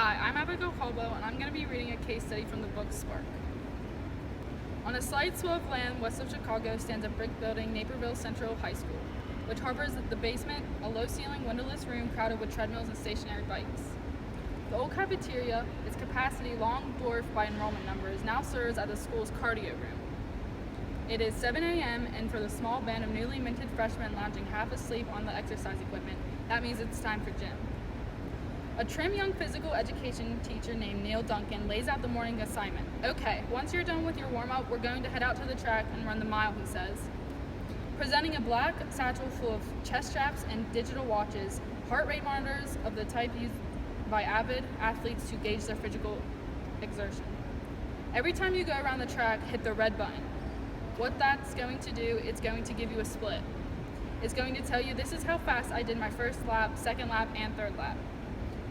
Hi, I'm Abigail Caldwell, and I'm going to be reading a case study from the book Spark. On a slight swath of land west of Chicago stands a brick building, Naperville Central High School, which harbors the basement, a low-ceiling, windowless room crowded with treadmills and stationary bikes. The old cafeteria, its capacity long dwarfed by enrollment numbers, now serves as the school's cardio room. It is 7 a.m., and for the small band of newly minted freshmen lounging half asleep on the exercise equipment, that means it's time for gym. A trim young physical education teacher named Neil Duncan lays out the morning assignment. Okay, once you're done with your warm-up, we're going to head out to the track and run the mile, he says. Presenting a black satchel full of chest straps and digital watches, heart rate monitors of the type used by avid athletes to gauge their physical exertion. Every time you go around the track, hit the red button. What that's going to do, it's going to give you a split. It's going to tell you this is how fast I did my first lap, second lap, and third lap.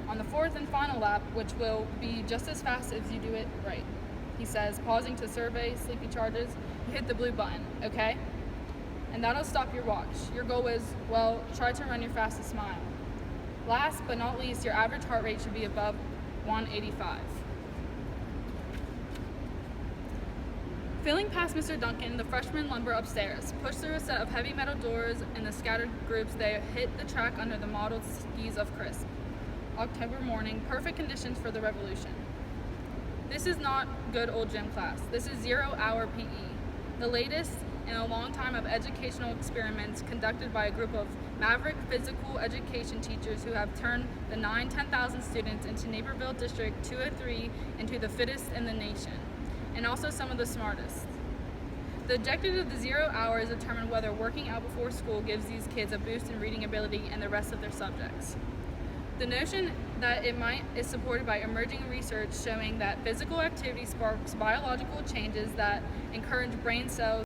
On the fourth and final lap, which will be just as fast as you do it right, he says, pausing to survey sleepy charges, you hit the blue button, okay? And that'll stop your watch. Your goal is, well, try to run your fastest mile. Last but not least, your average heart rate should be above 185. Filling past Mr. Duncan, the freshmen lumber upstairs, push through a set of heavy metal doors, and the scattered groups they hit the track under the mottled skis of crisp October morning, perfect conditions for the revolution. This is not good old gym class. This is 0-hour PE, the latest in a long time of educational experiments conducted by a group of maverick physical education teachers who have turned the 10,000 students into Naperville District 203 into the fittest in the nation, and also some of the smartest. The objective of the 0 hour is to determine whether working out before school gives these kids a boost in reading ability and the rest of their subjects. The notion that it might is supported by emerging research showing that physical activity sparks biological changes that encourage brain cells